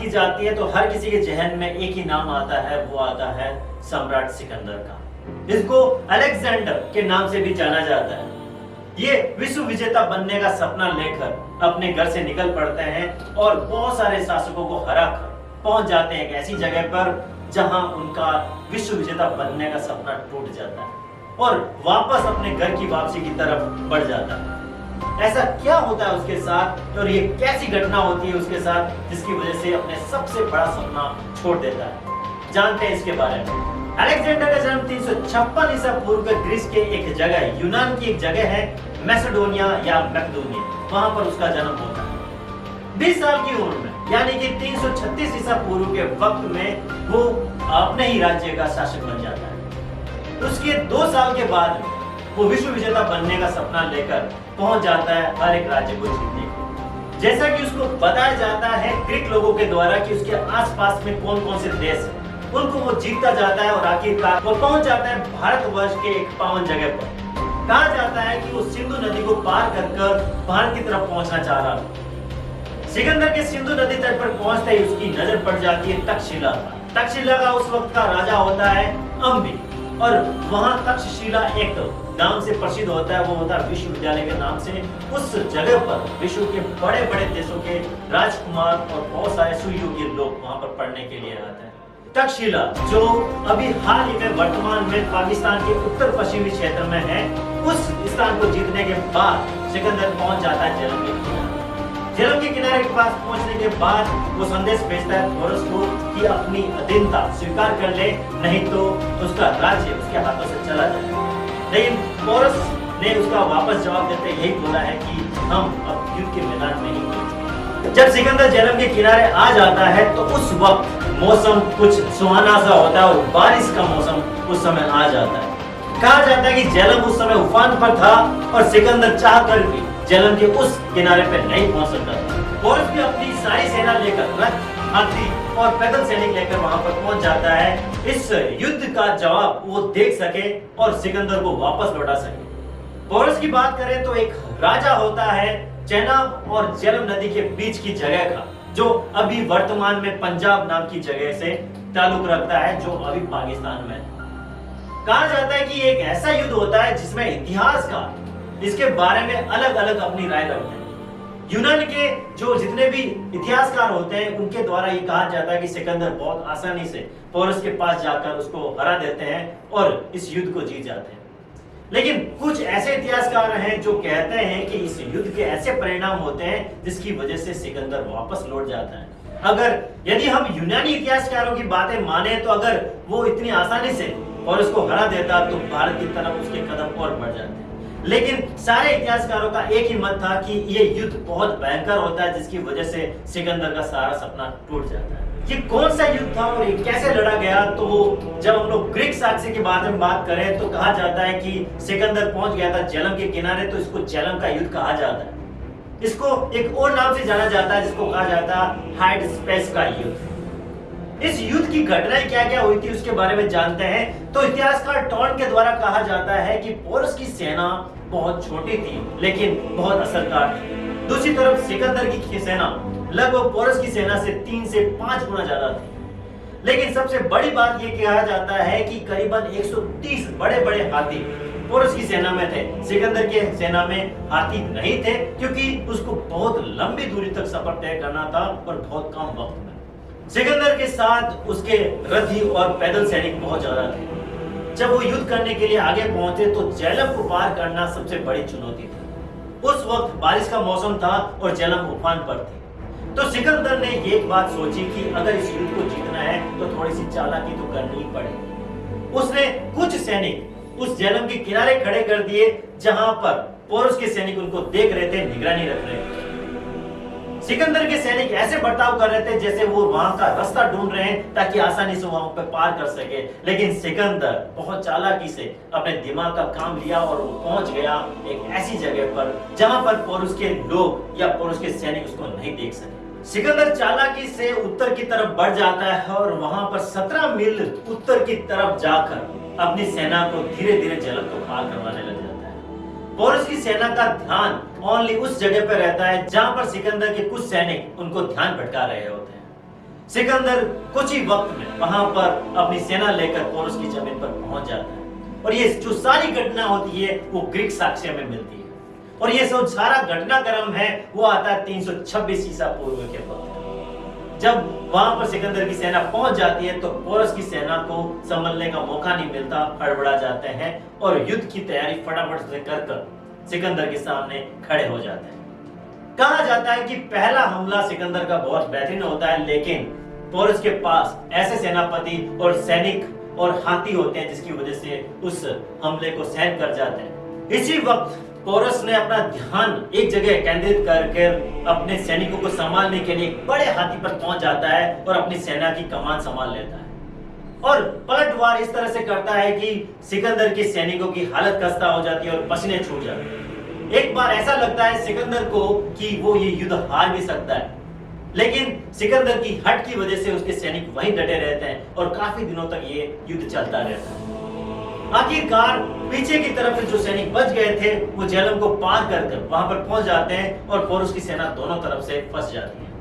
की जाती है तो हर किसी के जहन में एक ही नाम आता है, वो आता है सम्राट सिकंदर का। इसको अलेक्जेंडर के नाम से भी जाना जाता है। ये विश्व विजेता बनने का सपना लेकर अपने घर से निकल पड़ते हैं और बहुत सारे शासकों को हरा कर पहुंच जाते हैं एक ऐसी जगह पर जहां उनका विश्व विजेता बनने का सपना टूट जाता है और वापस अपने घर की वापसी की तरफ बढ़ जाता है। ऐसा क्या होता है उसके साथ और ये कैसी घटना होती है उसके साथ जिसकी वजह से अपने सबसे बड़ा सपना छोड़ देता है, जानते हैं इसके बारे में। अलेक्जेंडर का जन्म 356 ईसा पूर्व के ग्रीस के एक जगह, यूनान की एक जगह है मैसेडोनिया या मैकेडोनिया, वहां पर उसका जन्म होता है। 20 साल की उम्र में यानी कि 336 ईसा पूर्व के वक्त में वो अपने ही राज्य का शासक बन जाता है। उसके 2 साल के बाद वो विश्व विजेता बनने का सपना लेकर पहुंच जाता है हर एक राज्य को जीतने के। जैसा कि उसको बताया जाता है ग्रीक लोगों के द्वारा कि उसके आसपास में कौन कौन से देश हैं, उनको वो जीतता जाता है और आखिरकार वो पहुंच जाता है भारतवर्ष के एक पावन जगह पर। कहा जाता है कि वो सिंधु नदी को पार कर भारत की तरफ पहुंचना चाह रहा था। सिकंदर के सिंधु नदी तट पर पहुंचते ही उसकी नजर पड़ जाती है तक्षशिला पर। तक्षशिला का उस वक्त का राजा होता है अम्बी और वहां तक्षशिला एक नाम से प्रसिद्ध होता है, वो होता है विश्वविद्यालय के नाम से। उस जगह पर विश्व के बड़े बड़े देशों के राजकुमार और बहुत सारे सुयोग्य लोग वहां पर पढ़ने के लिए आते हैं। तक्षशिला जो अभी हाल ही में वर्तमान में पाकिस्तान के उत्तर पश्चिमी क्षेत्र में है, उस स्थान को जीतने के बाद सिकंदर पहुंच जाता है झेलम के किनारे। झेलम के किनारे के पास पहुंचने के बाद वो संदेश भेजता है पोरस को कि अपनी अधीनता स्वीकार कर ले, नहीं तो उसका राज्य उसके हाथों से चला जाए। लेकिन पोरस ने उसका वापस जवाब देते यही बोला है कि हम अब युद्ध के मैदान में नहीं। जब सिकंदर झेलम के किनारे आ जाता है तो उस वक्त मौसम कुछ सुहाना सा होता है और बारिश का मौसम उस समय आ जाता है। कहा जाता है कि झेलम उस समय उफान पर था और सिकंदर चाहकर भी झेलम के उस किनारे पर नहीं पहुंच सकता था। पोरस भी अपनी सारी सेना लेकर रथ, हाथी और पैदल सैनिक लेकर वहां पर पहुंच जाता है इस युद्ध का जवाब वो देख सके और सिकंदर को वापस लौटा सके। पोरस की बात करें तो एक राजा होता है चेनाब और झेलम नदी के बीच की जगह का, जो अभी वर्तमान में पंजाब नाम की जगह से ताल्लुक रखता है, जो अभी पाकिस्तान में है। कहा जाता है कि एक ऐसा युद्ध होता है जिसमें इतिहासकार इसके बारे में अलग अलग अपनी राय रखते हैं। यूनान के जो जितने भी इतिहासकार होते हैं उनके द्वारा ये कहा जाता है कि सिकंदर बहुत आसानी से पोरस के पास जाकर उसको हरा देते हैं और इस युद्ध को जीत जाते हैं। लेकिन कुछ ऐसे इतिहासकार हैं जो कहते हैं कि इस युद्ध के ऐसे परिणाम होते हैं जिसकी वजह से सिकंदर वापस लौट जाता है। अगर यदि हम यूनानी इतिहासकारों की बातें माने तो अगर वो इतनी आसानी से और उसको हरा देता तो भारत की तरफ उसके कदम और बढ़ जाते। लेकिन सारे इतिहासकारों का एक ही मत था कि ये युद्ध बहुत भयंकर होता है जिसकी वजह से सिकंदर का सारा सपना टूट जाता है। ये कौन सा युद्ध था और ये कैसे लड़ा गया, तो जब हम लोग ग्रीक साक्ष्य के बारे में बात करें तो कहा जाता है कि सिकंदर पहुंच गया था झेलम के किनारे, तो इसको झेलम का युद्ध कहा जाता है। इसको एक और नाम से जाना जाता है जिसको कहा जाता है हाइडेस्पेस का युद्ध। इस युद्ध की घटनाएं क्या क्या हुई थी उसके बारे में जानते हैं। तो इतिहासकार टॉन के द्वारा कहा जाता है कि पोरस की सेना बहुत छोटी थी लेकिन बहुत असरदार थी। दूसरी तरफ सिकंदर की सेना लगभग पोरस की सेना से 3 से 5 गुना ज्यादा थी। लेकिन सबसे बड़ी बात यह कहा जाता है कि करीबन 130 बड़े बड़े हाथी पोरस की सेना में थे। सिकंदर के सेना में हाथी नहीं थे क्योंकि उसको बहुत लंबी दूरी तक सफर तय करना था और बहुत कम वक्त में। सिकंदर के साथ उसके रथी और पैदल सैनिक बहुत ज्यादा थे। जब वो युद्ध करने के लिए आगे पहुंचे तो झेलम को पार करना सबसे बड़ी चुनौती थी। उस वक्त बारिश का मौसम था और झेलम उफान पर थी। तो सिकंदर ने एक बात सोची कि अगर इस युद्ध को जीतना है तो थोड़ी सी चालाकी तो करनी ही पड़ेगी। उसने कुछ सैनिक उस झेलम के किनारे खड़े कर दिए जहां पर पोरस के सैनिक उनको देख रहे थे, निगरानी रख रहे थे। सिकंदर के सैनिक ऐसे बर्ताव कर रहे थे जैसे वो वहां का रास्ता ढूंढ रहे हैं ताकि आसानी से वहां पर पार कर सके। लेकिन सिकंदर बहुत चालाकी से अपने दिमाग का काम लिया और वो पहुंच गया एक ऐसी जगह पर जहां पर पोरस के लोग या पोरस के सैनिक उसको नहीं देख सके। सिकंदर चालाकी से उत्तर की तरफ बढ़ जाता है और वहां पर 17 मील उत्तर की तरफ जाकर अपनी सेना को धीरे धीरे झेलम को पार करवाने लग जाता है। पोरस की सेना का ध्यान ओनली उस जगह पर रहता है जहां पर सिकंदर के कुछ सैनिक उनको ध्यान भटका रहे होते हैं। सिकंदर कुछ ही वक्त में वहां पर अपनी सेना लेकर पोरस की जमीन पर पहुंच जाता है और ये जो सारी घटना होती है वो ग्रीक साक्ष्य में मिलती है और ये जो सारा घटनाक्रम है वो आता है 326 ईसा पूर्व के वक्त। जब वहां पर सिकंदर की सेना पहुंच जाती है तो पोरस की सेना को संभलने का मौका नहीं मिलता, हड़बड़ा जाते हैं और युद्ध की तैयारी फटाफट से कर सिकंदर के सामने खड़े हो जाते हैं। कहा जाता है कि पहला हमला सिकंदर का बहुत बेहतरीन होता है, लेकिन पोरस के पास ऐसे सेनापति और सैनिक और हाथी होते हैं जिसकी वजह से उस हमले को सहन कर जाते हैं। इसी वक्त पोरस ने अपना ध्यान एक जगह केंद्रित करके अपने सैनिकों को संभालने के लिए एक बड़े हाथी पर पहुंच जाता है और अपनी सेना की कमान संभाल लेता है और पलटवार इस तरह से करता है कि सिकंदर के सैनिकों की हालत खस्ता हो जाती है और पसीने छूट जाते हैं। एक बार ऐसा लगता है सिकंदर को कि वो ये युद्ध हार भी सकता है, लेकिन सिकंदर की हट की वजह से उसके सैनिक वहीं डटे रहते हैं और काफी दिनों तक ये युद्ध चलता रहता है। आखिरकार पीछे की तरफ से जो सैनिक बच गए थे वो झेलम को पार कर वहां पर पहुंच जाते हैं और पोरस की सेना दोनों तरफ से फंस जाती है।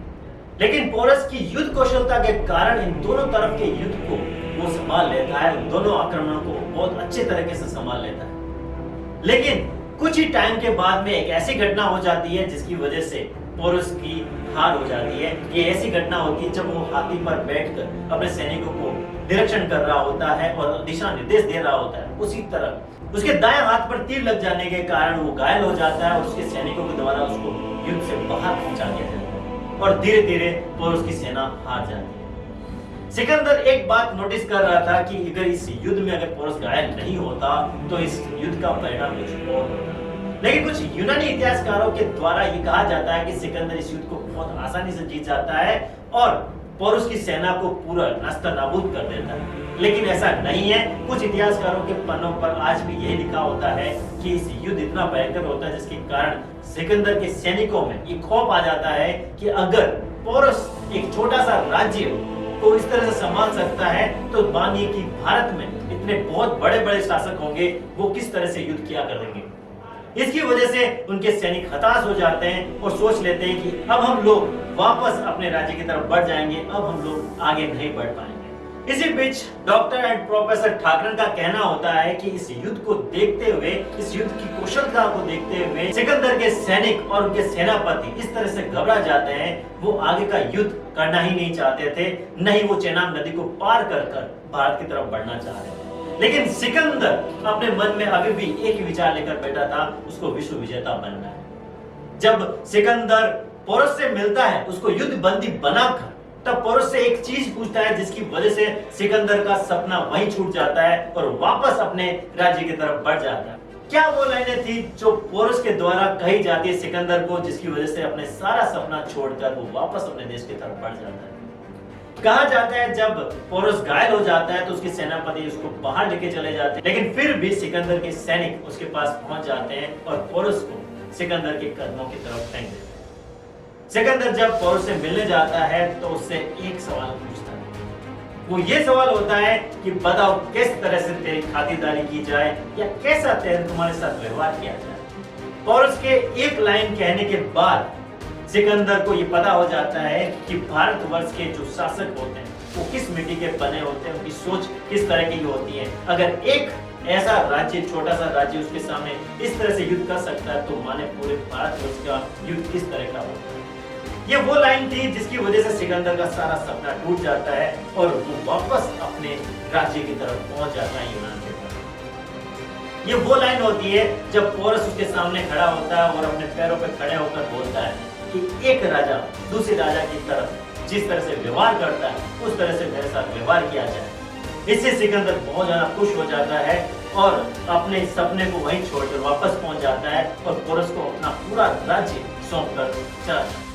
लेकिन पोरस की युद्ध कौशलता के कारण इन दोनों तरफ के युद्ध को वो संभाल लेता है, दोनों आक्रमणों को बहुत अच्छे तरीके से संभाल लेता है। लेकिन कुछ ही टाइम के बाद में एक ऐसी घटना हो जाती है जिसकी वजह से पोरस की हार हो जाती है। ये ऐसी घटना होती है जब वो हाथी पर बैठकर अपने सैनिकों को निरीक्षण कर रहा होता है और दिशा निर्देश दे रहा होता है। उसी तरह उसके दाएं हाथ पर तीर लग जाने के कारण वो घायल हो जाता है और उसके सैनिकों के द्वारा उसको युद्ध से बाहर पहुंचा दिया जाता है और धीरे धीरे पोरस की सेना हार जाती है। सिकंदर एक बात नोटिस कर रहा था कि अगर इस युद्ध में अगर पोरस घायल नहीं होता तो इस युद्ध का परिणाम कुछ और होता। लेकिन कुछ यूनानी इतिहासकारों के द्वारा ये कहा जाता है कि सिकंदर इस युद्ध को बहुत आसानी से जीत जाता है और पोरस की सेना को पूरा नास्तनाबूद कर देता है। लेकिन ऐसा नहीं है। कुछ इतिहासकारों के पन्नों पर आज भी यही लिखा होता है कि इस युद्ध इतना भयंकर होता है जिसके कारण सिकंदर के सैनिकों में ये खौफ आ जाता है कि अगर पोरस एक छोटा सा राज्य को इस तरह से संभाल सकता है तो मानिए कि भारत में इतने बहुत बड़े बड़े शासक होंगे, वो किस तरह से युद्ध किया करेंगे। इसकी वजह से उनके सैनिक हताश हो जाते हैं और सोच लेते हैं कि अब हम लोग वापस अपने राज्य की तरफ बढ़ जाएंगे, अब हम लोग आगे नहीं बढ़ पाएंगे। इसी बीच डॉक्टर एंड प्रोफेसर ठाकरन का कहना होता है कि इस युद्ध को देखते हुए, इस युद्ध की कुशलता को देखते हुए सिकंदर के सैनिक और उनके सेनापति इस तरह से घबरा जाते हैं, वो आगे का युद्ध करना ही नहीं चाहते थे, न ही वो चेनाब नदी को पार कर भारत की तरफ बढ़ना चाह रहे थे। लेकिन सिकंदर अपने मन में अभी भी एक ही विचार लेकर बैठा था, उसको विश्व विजेता बनना है। जब सिकंदर पोरस से मिलता है, उसको युद्ध बंदी बनाकर, तब पोरस से एक चीज पूछता है जिसकी वजह से सिकंदर का सपना वहीं छूट जाता है और वापस अपने राज्य की तरफ बढ़ जाता है। क्या वो लाइनें थी जो पोरस के द्वारा कही जाती है सिकंदर को, जिसकी वजह से अपने सारा सपना छोड़कर वो वापस अपने देश की तरफ बढ़ जाता है। कहा जाता है जब पोरस घायल हो जाता है तो उसके सेनापति उसको बाहर लेके चले जाते हैं, लेकिन फिर भी सिकंदर के सैनिक उसके पास पहुंच जाते हैं और पोरस को सिकंदर के कदमों की तरफ फेंक देते हैं। सिकंदर जब पोरस से मिलने जाता है तो उससे एक सवाल पूछता है। वो ये सवाल होता है कि बताओ किस तरह से तेरी खातिरदारी की जाए या कैसा तुम्हारे साथ व्यवहार किया जाए। पोरस के एक लाइन कहने के बाद सिकंदर को ये पता हो जाता है कि भारतवर्ष के जो शासक होते हैं वो किस मिट्टी के बने होते हैं, उनकी सोच किस तरह की होती है। अगर एक ऐसा राज्य, छोटा सा राज्य उसके सामने इस तरह से युद्ध कर सकता है तो माने पूरे भारतवर्ष का युद्ध किस तरह का होता है। ये वो लाइन थी जिसकी वजह से सिकंदर का सारा सपना टूट जाता है और वो वापस अपने राज्य की तरफ पहुंच जाता है यूनान के तरफ। ये वो लाइन होती है जब पोरस उसके सामने खड़ा होता है और अपने पैरों पर खड़े होकर बोलता है कि एक राजा दूसरे राजा की तरफ जिस तरह से व्यवहार करता है उस तरह से मेरे साथ व्यवहार किया जाए। इससे सिकंदर बहुत ज्यादा खुश हो जाता है और अपने सपने को वहीं छोड़कर वापस पहुंच जाता है और पोरस को अपना पूरा राज्य सौंप कर चला जाता है।